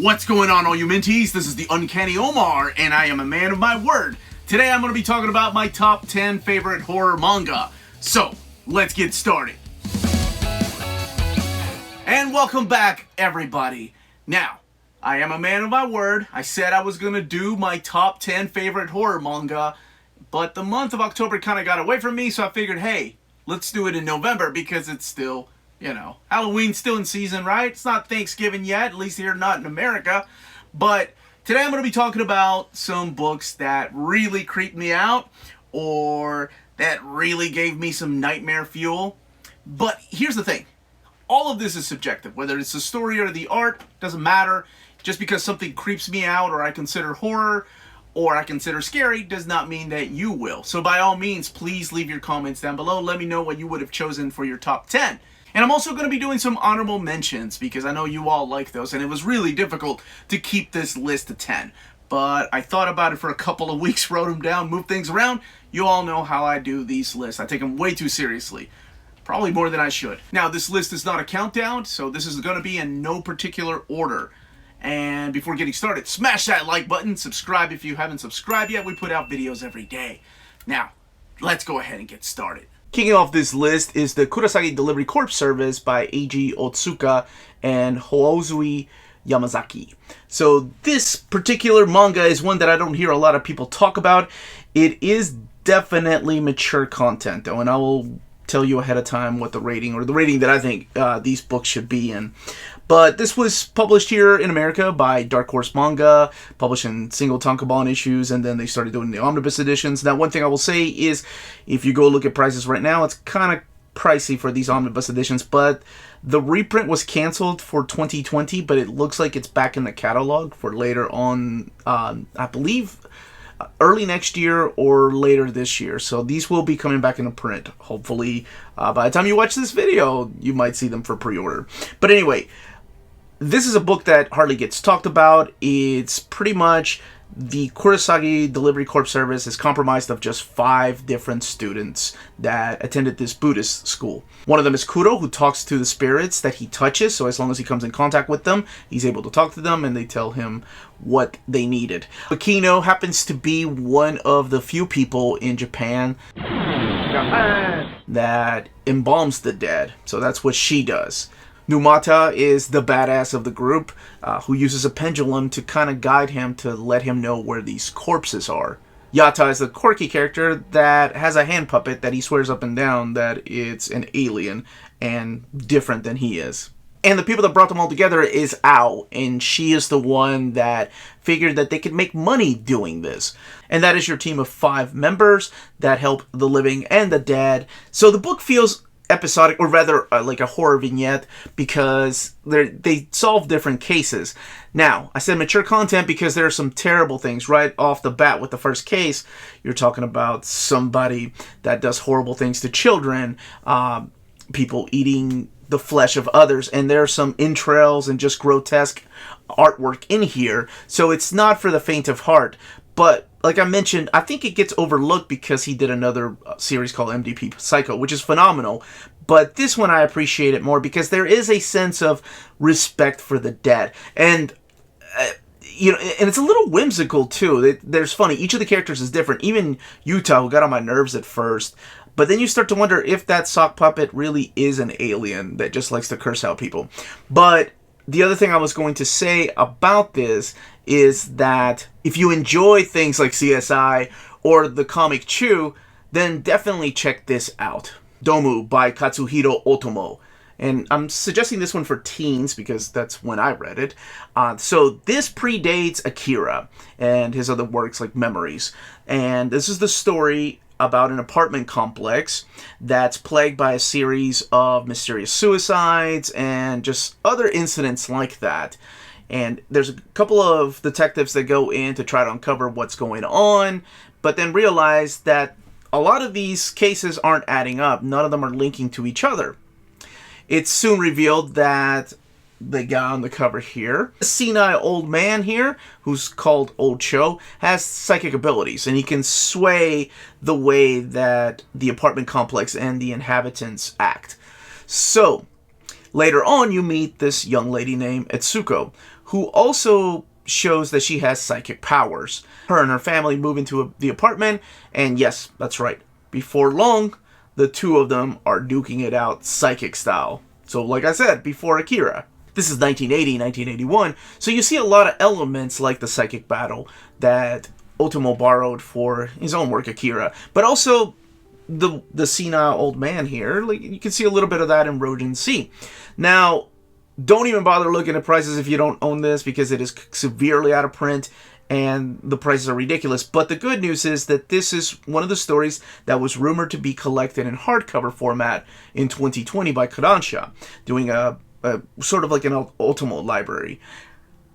What's going on, all you minties? This is the Uncanny Omar, and I am a man of my word. Today I'm going to be talking about my top 10 favorite horror manga. So, let's get started. And welcome back, everybody. Now, I am a man of my word. I said I was going to do my top 10 favorite horror manga, but the month of October kind of got away from me, so I figured, hey, let's do it in November because it's still, Halloween's still in season, right? It's not Thanksgiving yet, at least here not in America. But today I'm going to be talking about some books that really creeped me out or that really gave me some nightmare fuel. But here's the thing. All of this is subjective. Whether it's the story or the art, doesn't matter. Just because something creeps me out or I consider horror or I consider scary does not mean that you will. So by all means, please leave your comments down below. Let me know what you would have chosen for your top 10. And I'm also going to be doing some honorable mentions because I know you all like those, and it was really difficult to keep this list to 10. But I thought about it for a couple of weeks, wrote them down, moved things around. You all know how I do these lists. I take them way too seriously. Probably more than I should. Now, this list is not a countdown, so this is going to be in no particular order. And before getting started, smash that like button, subscribe if you haven't subscribed yet. We put out videos every day. Now, let's go ahead and get started. Kicking off this list is the Kurasaki Delivery Corp Service by Eiji Otsuka and Hoazui Yamazaki. So this particular manga is one that I don't hear a lot of people talk about. It is definitely mature content, though, and I will tell you ahead of time what the rating, or the rating that I think these books should be in. But this was published here in America by Dark Horse Manga, published in single tankobon issues, and then they started doing the omnibus editions. Now, one thing I will say is, if you go look at prices right now, it's kind of pricey for these omnibus editions, but the reprint was canceled for 2020, but it looks like it's back in the catalog for later on, I believe, early next year or later this year. So these will be coming back into print. Hopefully, by the time you watch this video, you might see them for pre-order. But anyway, this is a book that hardly gets talked about. It's pretty much the Kurasaki Delivery Corp Service is comprised of just 5 different students that attended this Buddhist school. One of them is Kuro, who talks to the spirits that he touches, so as long as he comes in contact with them, he's able to talk to them and they tell him what they needed. Akino happens to be one of the few people in Japan that embalms the dead, so that's what she does. Numata is the badass of the group, who uses a pendulum to kind of guide him to let him know where these corpses are. Yata is the quirky character that has a hand puppet that he swears up and down that it's an alien and different than he is. And the people that brought them all together is Ao, and she is the one that figured that they could make money doing this. And that is your team of 5 members that help the living and the dead. So the book feels episodic, or rather like a horror vignette, because they solve different cases. Now, I said mature content because there are some terrible things right off the bat. With the first case, you're talking about somebody that does horrible things to children, people eating the flesh of others, and there are some entrails and just grotesque artwork in here, so it's not for the faint of heart. But like I mentioned, I think it gets overlooked because he did another series called MDP Psycho, which is phenomenal. But this one I appreciate it more because there is a sense of respect for the dead. And, and it's a little whimsical, too. There's funny. Each of the characters is different. Even Yuta, who got on my nerves at first. But then you start to wonder if that sock puppet really is an alien that just likes to curse out people. But the other thing I was going to say about this is that if you enjoy things like CSI or the comic Chew, then definitely check this out. Domu by Katsuhiro Otomo. And I'm suggesting this one for teens because that's when I read it. So this predates Akira and his other works like Memories. And this is the story about an apartment complex that's plagued by a series of mysterious suicides and just other incidents like that. And there's a couple of detectives that go in to try to uncover what's going on, but then realize that a lot of these cases aren't adding up. None of them are linking to each other. It's soon revealed that the guy on the cover here, a senile old man here, who's called Old Cho, has psychic abilities, and he can sway the way that the apartment complex and the inhabitants act. So, later on, you meet this young lady named Etsuko, who also shows that she has psychic powers. Her and her family move into the apartment, and yes, that's right, before long, the two of them are duking it out psychic style. So like I said, before Akira. This is 1980, 1981, so you see a lot of elements like the psychic battle that Otomo borrowed for his own work, Akira, but also the senile old man here. Like, you can see a little bit of that in Rojin C. Now, don't even bother looking at prices if you don't own this, because it is severely out of print and the prices are ridiculous. But the good news is that this is one of the stories that was rumored to be collected in hardcover format in 2020 by Kodansha, doing a sort of like an Ultimo library.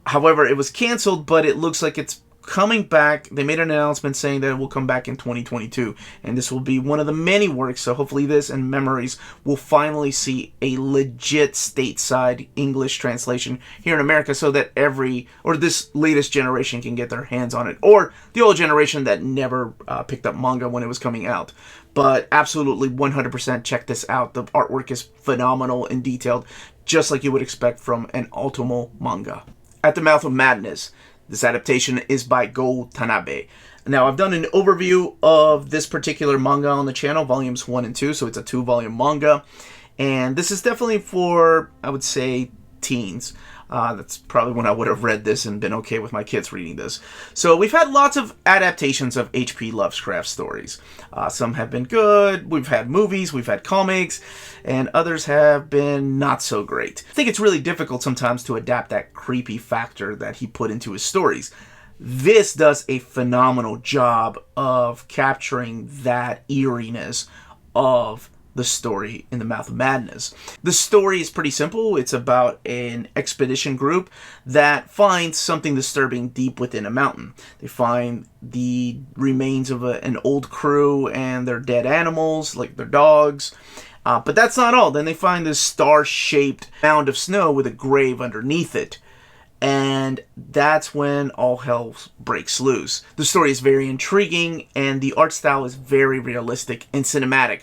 However, it was canceled, but it looks like it's coming back. They made an announcement saying that it will come back in 2022, and this will be one of the many works, so hopefully this and Memories will finally see a legit stateside English translation here in America, so that this latest generation can get their hands on it, or the old generation that never picked up manga when it was coming out. But absolutely 100% check this out. The artwork is phenomenal and detailed, just like you would expect from an Ultimo manga. At the Mouth of Madness. This adaptation is by Go Tanabe. Now, I've done an overview of this particular manga on the channel, volumes 1 and 2, so it's a 2-volume manga. And this is definitely for, I would say, teens. That's probably when I would have read this and been okay with my kids reading this. So we've had lots of adaptations of H.P. Lovecraft stories. Some have been good, we've had movies, we've had comics, and others have been not so great. I think it's really difficult sometimes to adapt that creepy factor that he put into his stories. This does a phenomenal job of capturing that eeriness of the story in The Mouth of Madness. The story is pretty simple. It's about an expedition group that finds something disturbing deep within a mountain. They find the remains of an old crew and their dead animals, like their dogs. But that's not all. Then they find this star-shaped mound of snow with a grave underneath it. And that's when all hell breaks loose. The story is very intriguing, and the art style is very realistic and cinematic.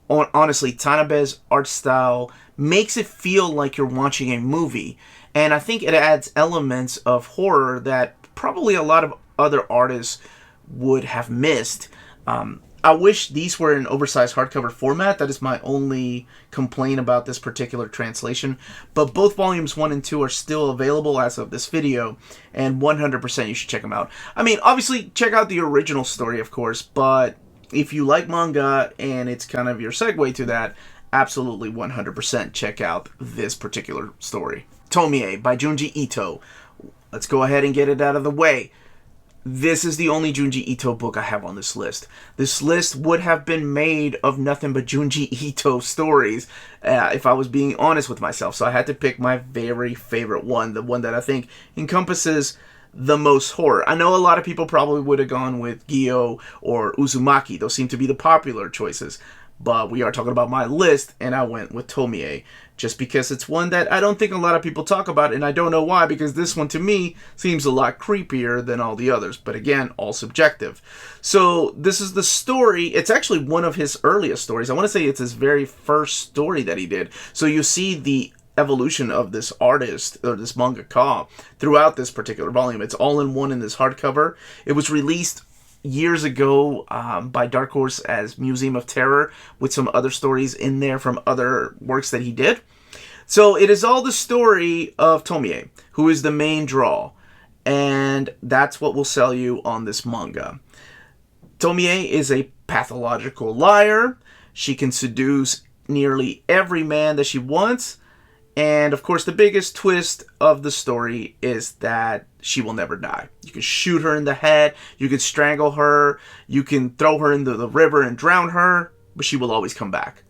Honestly, Tanabe's art style makes it feel like you're watching a movie, and I think it adds elements of horror that probably a lot of other artists would have missed. I wish these were in oversized hardcover format. That is my only complaint about this particular translation. But both volumes 1 and 2 are still available as of this video, and 100% you should check them out. I mean, obviously, check out the original story, of course, but if you like manga and it's kind of your segue to that, absolutely 100% check out this particular story. Tomie by Junji Ito. Let's go ahead and get it out of the way. This is the only Junji Ito book I have on this list. This list would have been made of nothing but Junji Ito stories if I was being honest with myself. So I had to pick my very favorite one, the one that I think encompasses the most horror. I know a lot of people probably would have gone with Gyo or Uzumaki. Those seem to be the popular choices. But we are talking about my list, and I went with Tomie, just because it's one that I don't think a lot of people talk about, and I don't know why, because this one to me seems a lot creepier than all the others. But again, all subjective. So this is the story. It's actually one of his earliest stories. I want to say it's his very first story that he did. So you see the evolution of this artist, or this mangaka, throughout this particular volume. It's all in one in this hardcover. It was released years ago by Dark Horse as Museum of Terror, with some other stories in there from other works that he did. So it is all the story of Tomie, who is the main draw, and that's what will sell you on this manga. Tomie is a pathological liar. She can seduce nearly every man that she wants. And, of course, the biggest twist of the story is that she will never die. You can shoot her in the head, you can strangle her, you can throw her into the river and drown her, but she will always come back.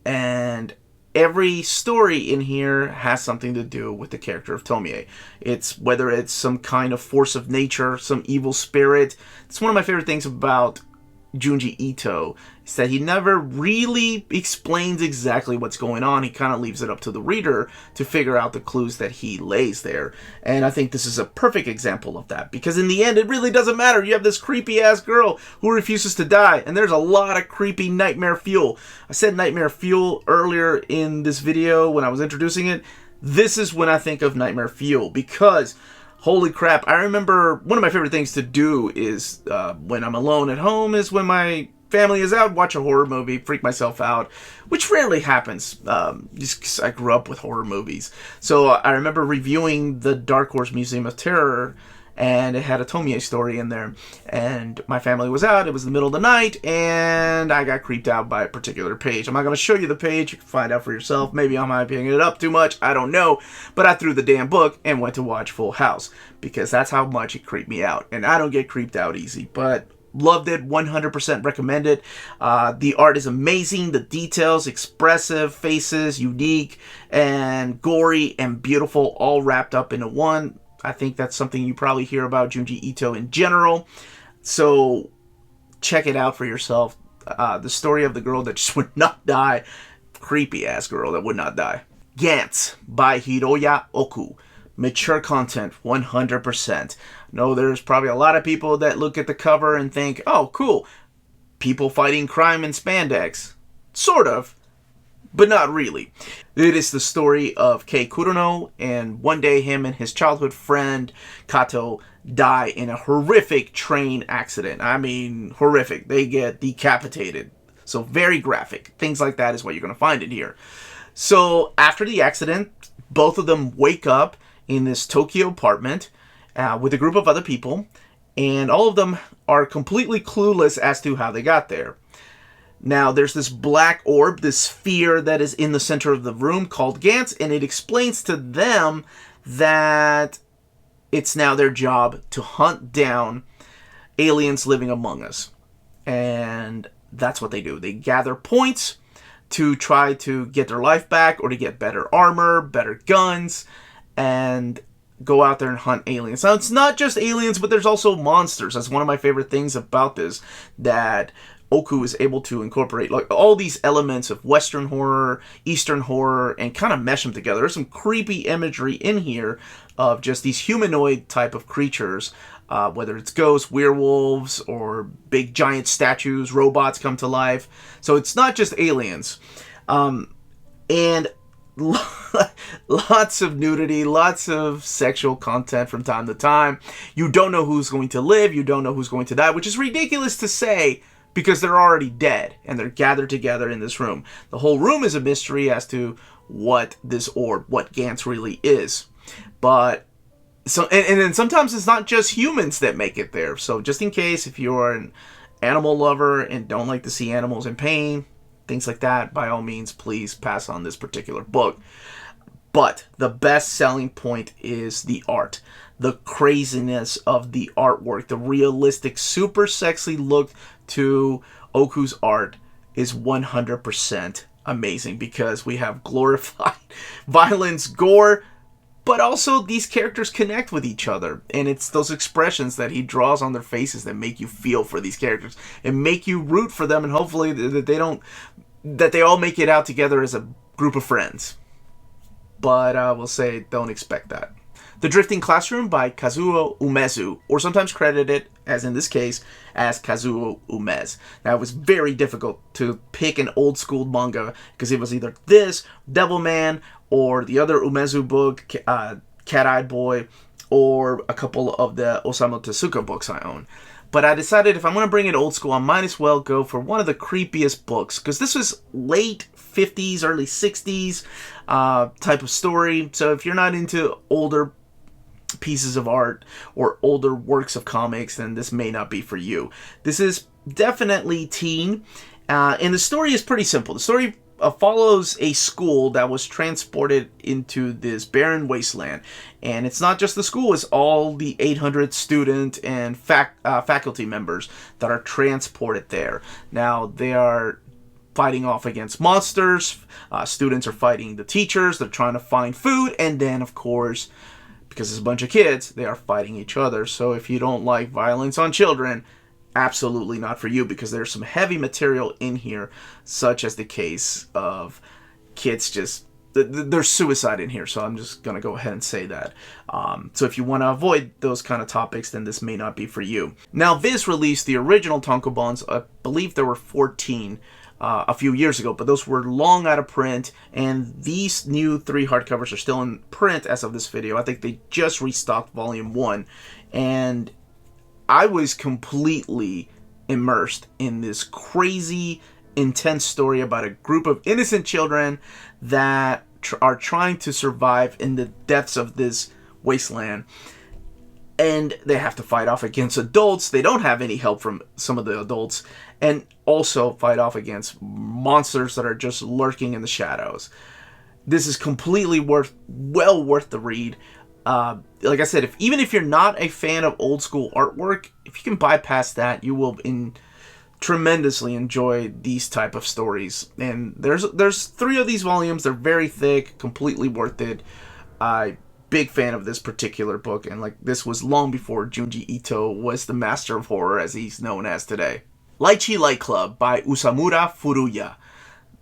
And every story in here has something to do with the character of Tomie. It's whether it's some kind of force of nature, some evil spirit. It's one of my favorite things about Junji Ito is that he never really explains exactly what's going on. He kind of leaves it up to the reader to figure out the clues that he lays there. And I think this is a perfect example of that, because in the end, it really doesn't matter. You have this creepy ass girl who refuses to die, and there's a lot of creepy nightmare fuel. I said nightmare fuel earlier in this video when I was introducing it. this is when I think of Nightmare Fuel, because holy crap, I remember one of my favorite things to do is when I'm alone at home is when my family is out, watch a horror movie, freak myself out, which rarely happens, just 'cause I grew up with horror movies. So I remember reviewing the Dark Horse Museum of Terror, and it had a Tomie story in there, and my family was out, it was the middle of the night, and I got creeped out by a particular page. I'm not going to show you the page, you can find out for yourself. Maybe I'm hyping it up too much, I don't know, but I threw the damn book and went to watch Full House, because that's how much it creeped me out, and I don't get creeped out easy, but loved it, 100% recommend it. The art is amazing, the details, expressive, faces, unique, and gory, and beautiful, all wrapped up into one. I think that's something you probably hear about Junji Ito in general. So check it out for yourself. The story of the girl that just would not die. Creepy ass girl that would not die. Gantz by Hiroya Oku. Mature content, 100%. No, there's probably a lot of people that look at the cover and think, oh, cool. People fighting crime in spandex. Sort of. But not really. It is the story of Kei Kurono, and one day him and his childhood friend Kato die in a horrific train accident. I mean, horrific. They get decapitated. So very graphic. Things like that is what you're going to find in here. So after the accident, both of them wake up in this Tokyo apartment with a group of other people, and all of them are completely clueless as to how they got there. Now, there's this black orb, this sphere that is in the center of the room called Gantz, and it explains to them that it's now their job to hunt down aliens living among us. And that's what they do. They gather points to try to get their life back, or to get better armor, better guns, and go out there and hunt aliens. Now, it's not just aliens, but there's also monsters. That's one of my favorite things about this, that Oku is able to incorporate like all these elements of Western horror, Eastern horror, and kind of mesh them together. There's some creepy imagery in here of just these humanoid type of creatures, whether it's ghosts, werewolves, or big giant statues, robots come to life. So it's not just aliens. And lots of nudity, lots of sexual content from time to time. You don't know who's going to live, you don't know who's going to die, which is ridiculous to say because they're already dead and they're gathered together in this room. The whole room is a mystery as to what this orb, what Gantz really is. But so, and then sometimes it's not just humans that make it there. So just in case, if you're an animal lover and don't like to see animals in pain, things like that, by all means, please pass on this particular book. But the best selling point is the art. The craziness of the artwork. The realistic, super sexy look to Oku's art is 100% amazing, because we have glorified violence, gore, but also these characters connect with each other. And it's those expressions that he draws on their faces that make you feel for these characters and make you root for them, and hopefully that they all make it out together as a group of friends. But I will say, don't expect that. The Drifting Classroom by Kazuo Umezu, or sometimes credited, as in this case, as Kazuo Umez. Now, it was very difficult to pick an old school manga, because it was either this, Devilman, or the other Umezu book, Cat-Eyed Boy, or a couple of the Osamu Tezuka books I own. But I decided if I'm going to bring it old school, I might as well go for one of the creepiest books, because this was late 50s, early 60s type of story. So if you're not into older pieces of art or older works of comics, then this may not be for you. This is definitely teen, and the story is pretty simple. The story follows a school that was transported into this barren wasteland, and it's not just the school, it's all the 800 student and faculty members that are transported there. Now, they are fighting off against monsters, students are fighting the teachers, they're trying to find food, and then, of course, because it's a bunch of kids, they are fighting each other. So if you don't like violence on children, absolutely not for you, because there's some heavy material in here, such as the case of kids just... There's suicide in here, so I'm just going to go ahead and say that. So if you want to avoid those kind of topics, then this may not be for you. Now, Viz released the original tankobons. I believe there were 14 a few years ago, but those were long out of print, and these new 3 hardcovers are still in print as of this video. I think they just restocked volume 1, and I was completely immersed in this crazy, intense story about a group of innocent children that are trying to survive in the depths of this wasteland. And they have to fight off against adults. They don't have any help from some of the adults. And also fight off against monsters that are just lurking in the shadows. This is completely well worth the read. Like I said, even if you're not a fan of old school artwork, if you can bypass that, you will tremendously enjoy these type of stories. And there's 3 of these volumes. They're very thick, completely worth it. Big fan of this particular book, and like this was long before Junji Ito was the master of horror as he's known as today. Lychee Light Club by Usamura Furuya.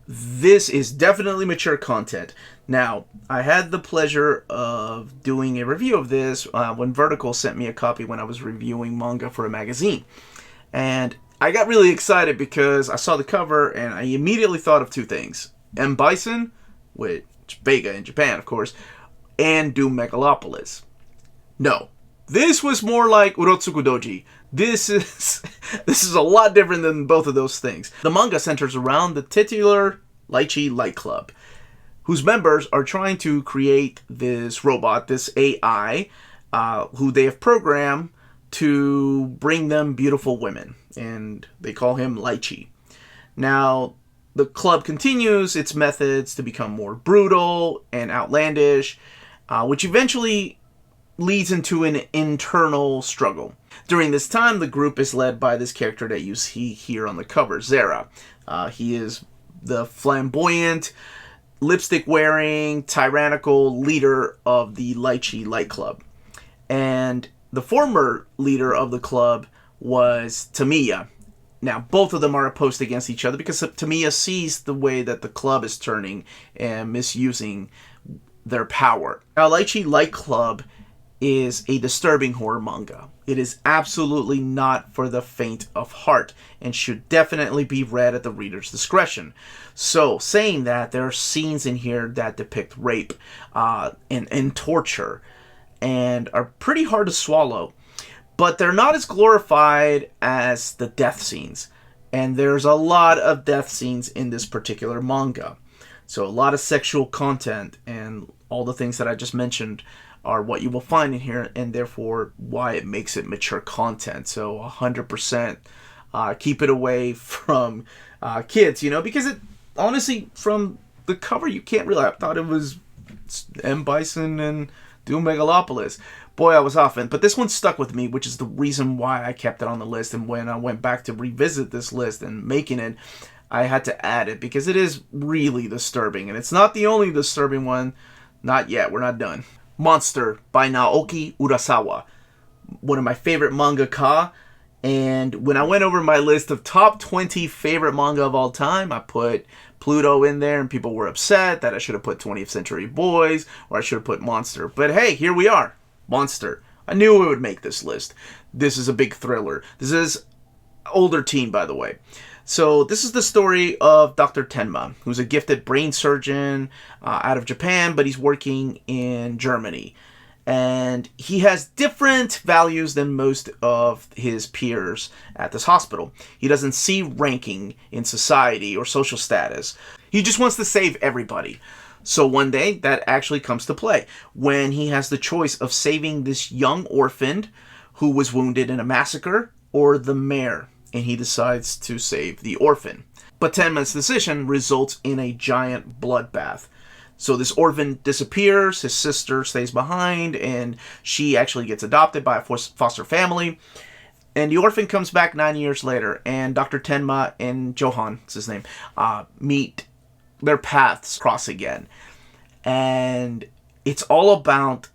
This is definitely mature content. Now, I had the pleasure of doing a review of this when Vertical sent me a copy when I was reviewing manga for a magazine. And I got really excited because I saw the cover and I immediately thought of 2 things. M. Bison, which Vega in Japan, of course, and Doom Megalopolis. No, this was more like Urotsuku Doji. This is a lot different than both of those things. The manga centers around the titular Lychee Light Club, whose members are trying to create this robot, this AI, who they have programmed to bring them beautiful women, and they call him Lychee. Now, the club continues its methods to become more brutal and outlandish, which eventually leads into an internal struggle. During this time, the group is led by this character that you see here on the cover, Zera. He is the flamboyant, lipstick-wearing, tyrannical leader of the Lychee Light Club. And the former leader of the club was Tamiya. Now, both of them are opposed against each other because Tamiya sees the way that the club is turning and misusing their power. Now, Lychee Light Club is a disturbing horror manga. It is absolutely not for the faint of heart and should definitely be read at the reader's discretion. So, saying that, there are scenes in here that depict rape and torture and are pretty hard to swallow. But they're not as glorified as the death scenes. And there's a lot of death scenes in this particular manga. So a lot of sexual content and all the things that I just mentioned are what you will find in here, and therefore why it makes it mature content. So 100% keep it away from kids, because it honestly, from the cover, you can't really. I thought it was M. Bison and Doom Megalopolis. Boy, I was off. But this one stuck with me, which is the reason why I kept it on the list. And when I went back to revisit this list and making it, I had to add it because it is really disturbing. And it's not the only disturbing one. Not yet. We're not done. Monster by Naoki Urasawa. One of my favorite mangaka. And when I went over my list of top 20 favorite manga of all time, I put Pluto in there, and people were upset that I should have put 20th Century Boys, or I should have put Monster. But hey, here we are. Monster. I knew it would make this list. This is a big thriller. This is older teen, by the way. So this is the story of Dr. Tenma, who's a gifted brain surgeon out of Japan, but he's working in Germany. And he has different values than most of his peers at this hospital. He doesn't see ranking in society or social status. He just wants to save everybody. So one day, that actually comes to play when he has the choice of saving this young orphan who was wounded in a massacre or the mayor. And he decides to save the orphan. But Tenma's decision results in a giant bloodbath. So this orphan disappears, his sister stays behind, and she actually gets adopted by a foster family. And the orphan comes back 9 years later, and Dr. Tenma and Johan, that's his name, meet. Their paths cross again. And it's all about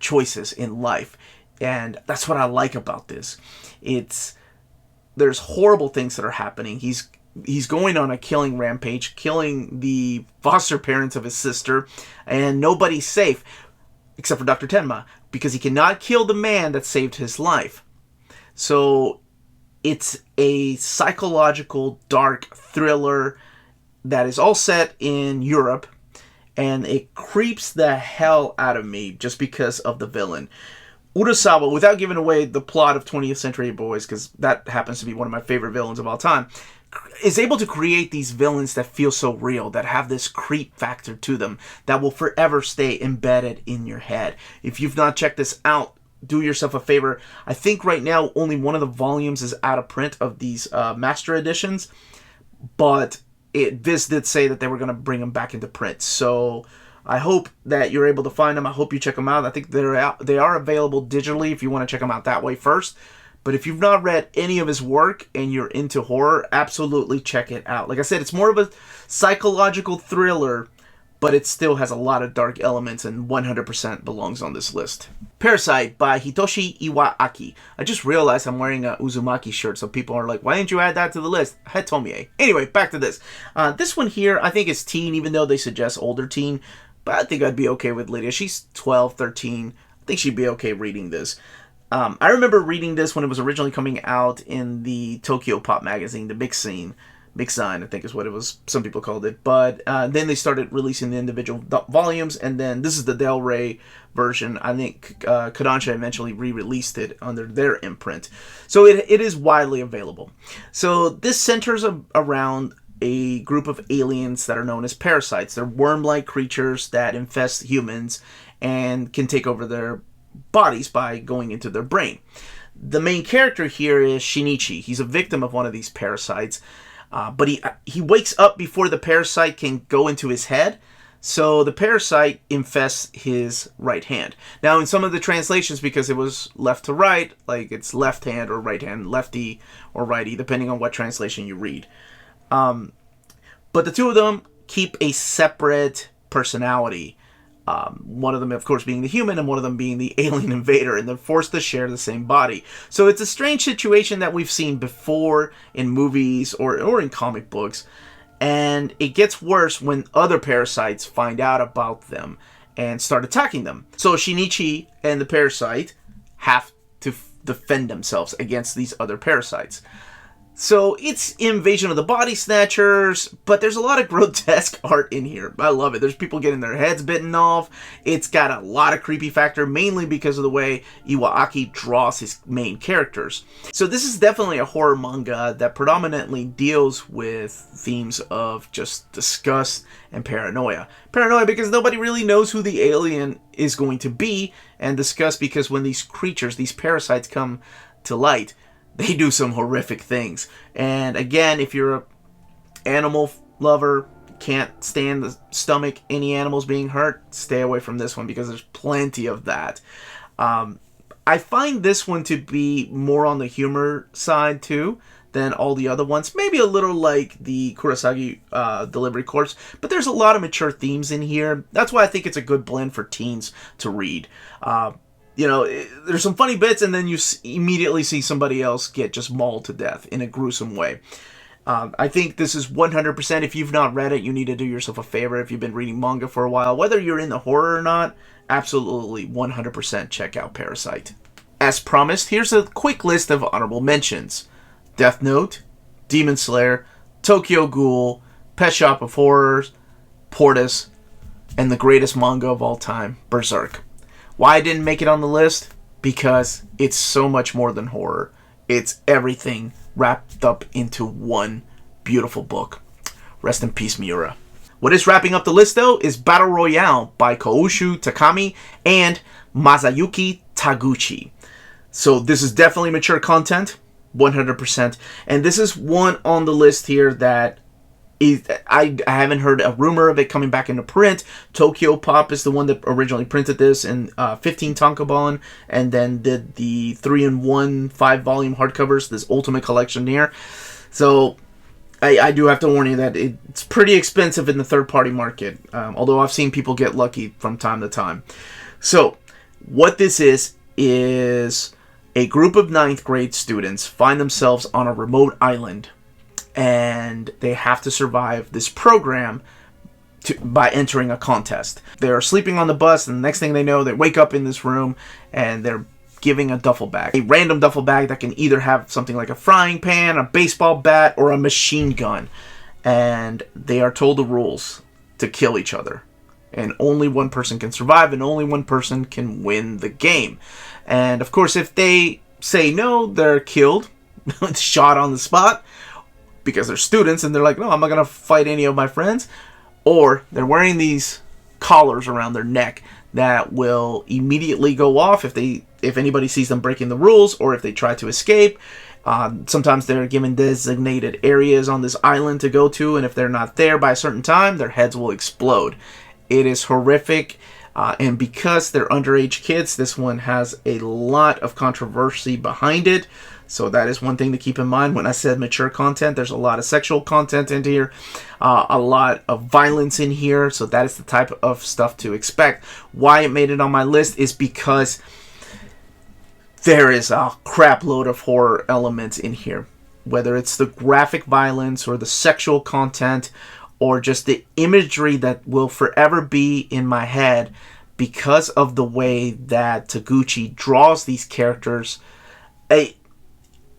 choices in life. And that's what I like about this. There's horrible things that are happening. He's going on a killing rampage, killing the foster parents of his sister, and nobody's safe except for Dr. Tenma, because he cannot kill the man that saved his life. So It's a psychological dark thriller that is all set in Europe, and it creeps the hell out of me just because of the villain. Urasawa, without giving away the plot of 20th Century Boys, because that happens to be one of my favorite villains of all time, is able to create these villains that feel so real, that have this creep factor to them, that will forever stay embedded in your head. If you've not checked this out, do yourself a favor. I think right now only one of the volumes is out of print of these master editions, but Viz did say that they were going to bring them back into print. So I hope that you're able to find them. I hope you check them out. I think they are available digitally if you want to check them out that way first. But if you've not read any of his work and you're into horror, absolutely check it out. Like I said, it's more of a psychological thriller, but it still has a lot of dark elements and 100% belongs on this list. Parasite by Hitoshi Iwaaki. I just realized I'm wearing a Uzumaki shirt, so people are like, why didn't you add that to the list? Hitomi. Anyway, back to this. This one here, I think is teen, even though they suggest older teen, but I think I'd be okay with Lydia. She's 12, 13. I think she'd be okay reading this. I remember reading this when it was originally coming out in the Tokyo Pop magazine, the Big Scene. Big Sign, I think is what it was. Some people called it. But then they started releasing the individual volumes, and then this is the Del Rey version. I think Kodansha eventually re-released it under their imprint. So it is widely available. So this centers around a group of aliens that are known as parasites. They're worm-like creatures that infest humans and can take over their bodies by going into their brain. The main character here is Shinichi. He's a victim of one of these parasites, but he wakes up before the parasite can go into his head, so the parasite infests his right hand. Now, in some of the translations, because it was left to right, like it's left hand or right hand, lefty or righty, depending on what translation you read. But the two of them keep a separate personality. One of them, of course, being the human, and one of them being the alien invader, and they're forced to share the same body. So it's a strange situation that we've seen before in movies or in comic books, and it gets worse when other parasites find out about them and start attacking them. So Shinichi and the parasite have to defend themselves against these other parasites. So it's Invasion of the Body Snatchers, but there's a lot of grotesque art in here. I love it. There's people getting their heads bitten off. It's got a lot of creepy factor, mainly because of the way Iwaaki draws his main characters. So this is definitely a horror manga that predominantly deals with themes of just disgust and paranoia. Paranoia because nobody really knows who the alien is going to be, and disgust because when these creatures, these parasites come to light, they do some horrific things. And again, if you're an animal lover, can't stand the stomach any animals being hurt, stay away from this one because there's plenty of that. I find this one to be more on the humor side too than all the other ones. Maybe a little like the Kurasaki Delivery Corpse, but there's a lot of mature themes in here. That's why I think it's a good blend for teens to read. You know, there's some funny bits, and then you immediately see somebody else get just mauled to death in a gruesome way. I think this is 100%, if you've not read it, you need to do yourself a favor if you've been reading manga for a while. Whether you're into horror or not, absolutely 100% check out Parasite. As promised, here's a quick list of honorable mentions. Death Note, Demon Slayer, Tokyo Ghoul, Pet Shop of Horrors, Portus, and the greatest manga of all time, Berserk. Why I didn't make it on the list? Because it's so much more than horror. It's everything wrapped up into one beautiful book. Rest in peace, Miura. What is wrapping up the list, though, is Battle Royale by Koushu Takami and Masayuki Taguchi. So this is definitely mature content, 100%. And this is one on the list here that I haven't heard a rumor of it coming back into print. Tokyo Pop is the one that originally printed this in 15 tankobon and then did the 3-in-1 5-volume hardcovers, this Ultimate Collection here. So I do have to warn you that it's pretty expensive in the third-party market, although I've seen people get lucky from time to time. So what this is a group of 9th grade students find themselves on a remote island, and they have to survive this program by entering a contest. They're sleeping on the bus, and the next thing they know, they wake up in this room, and they're giving a duffel bag. A random duffel bag that can either have something like a frying pan, a baseball bat, or a machine gun. And they are told the rules to kill each other. And only one person can survive, and only one person can win the game. And of course, if they say no, they're killed, shot on the spot, because they're students, and they're like, no, I'm not going to fight any of my friends. Or they're wearing these collars around their neck that will immediately go off if anybody sees them breaking the rules, or if they try to escape. Sometimes they're given designated areas on this island to go to, and if they're not there by a certain time, their heads will explode. It is horrific, and because they're underage kids, this one has a lot of controversy behind it. So that is one thing to keep in mind. When I said mature content, there's a lot of sexual content in here, a lot of violence in here. So that is the type of stuff to expect. Why it made it on my list is because there is a crap load of horror elements in here. Whether it's the graphic violence or the sexual content or just the imagery that will forever be in my head because of the way that Taguchi draws these characters.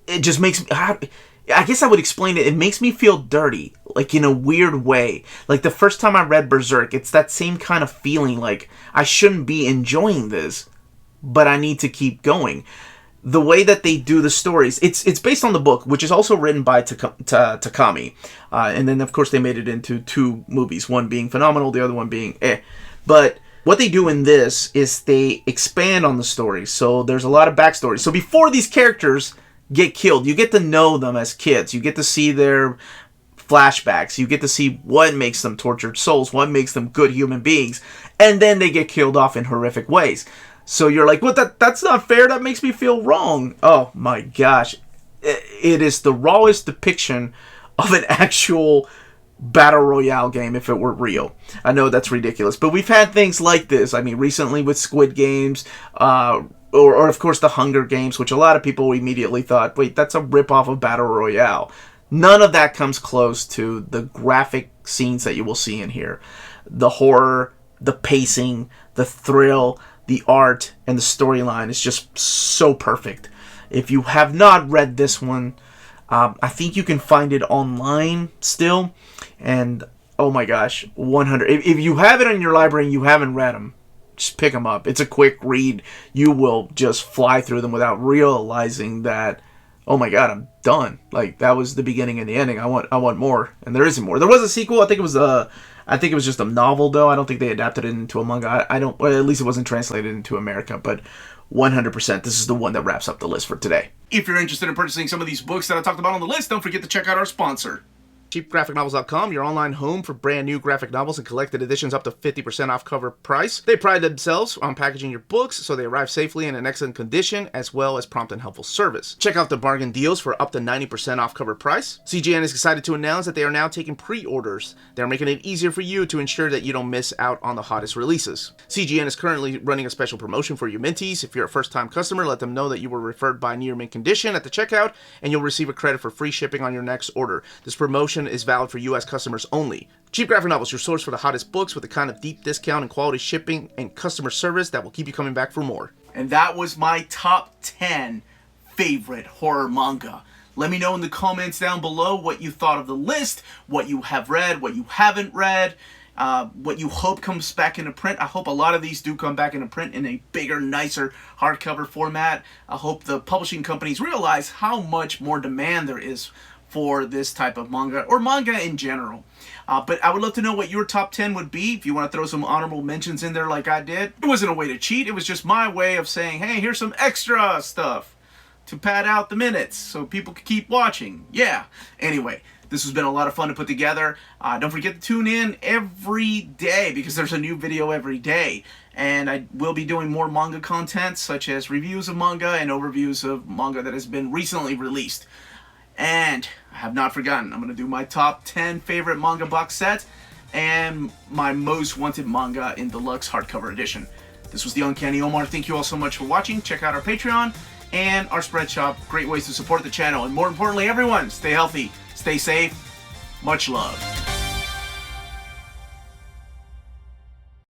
It just makes me, I guess I would explain it, it makes me feel dirty, like in a weird way. Like the first time I read Berserk, it's that same kind of feeling, like I shouldn't be enjoying this, but I need to keep going. The way that they do the stories, it's based on the book, which is also written by Takami. And then, of course, they made it into 2 movies, one being phenomenal, the other one being eh. But what they do in this is they expand on the story. So there's a lot of backstory. So before these characters get killed, you get to know them as kids. You get to see their flashbacks. You get to see what makes them tortured souls, what makes them good human beings. And then they get killed off in horrific ways. So you're like, well, that's not fair. That makes me feel wrong. Oh my gosh. It is the rawest depiction of an actual battle royale game if it were real. I know that's ridiculous, but we've had things like this. I mean, recently with Squid Games, or of course the Hunger Games, which a lot of people immediately thought, wait, that's a ripoff of Battle Royale. None of that comes close to the graphic scenes that you will see in here. The horror, the pacing, the thrill, the art, and the storyline is just so perfect. If you have not read this one, I think you can find it online still. And oh my gosh, 100. If you have it in your library and you haven't read them, just pick them up. It's a quick read. You will just fly through them without realizing that, oh my god, I'm done. Like, that was the beginning and the ending. I want more, and there isn't more. There was a sequel. I think it was just a novel, though. I don't think they adapted it into a manga. Well, at least it wasn't translated into America, but 100%, this is the one that wraps up the list for today. If you're interested in purchasing some of these books that I talked about on the list, don't forget to check out our sponsor, cheapgraphicnovels.com, your online home for brand new graphic novels and collected editions up to 50% off cover price. They pride themselves on packaging your books so they arrive safely in an excellent condition, as well as prompt and helpful service. Check out the bargain deals for up to 90% off cover price. CGN is excited to announce that they are now taking pre-orders. They're making it easier for you to ensure that you don't miss out on the hottest releases. CGN is currently running a special promotion for you minties. If you're a first-time customer, let them know that you were referred by Near Mint Condition at the checkout, and you'll receive a credit for free shipping on your next order. This promotion is valid for U.S. customers only. Cheap Graphic Novels, your source for the hottest books with the kind of deep discount and quality shipping and customer service that will keep you coming back for more. And that was my top 10 favorite horror manga. Let me know in the comments down below what you thought of the list, what you have read, what you haven't read, what you hope comes back into print. I hope a lot of these do come back into print in a bigger, nicer hardcover format. I hope the publishing companies realize how much more demand there is for this type of manga, or manga in general. But I would love to know what your top 10 would be. If you want to throw some honorable mentions in there like I did. It wasn't a way to cheat, it was just my way of saying, hey, here's some extra stuff to pad out the minutes so people can keep watching. Yeah. Anyway, this has been a lot of fun to put together. Don't forget to tune in every day because there's a new video every day. And I will be doing more manga content, such as reviews of manga and overviews of manga that has been recently released. And I have not forgotten, I'm going to do my top 10 favorite manga box set and my most wanted manga in deluxe hardcover edition. This was the Uncanny Omar. Thank you all so much for watching. Check out our Patreon and our spread shop. Great ways to support the channel. And more importantly, everyone, stay healthy, stay safe. Much love.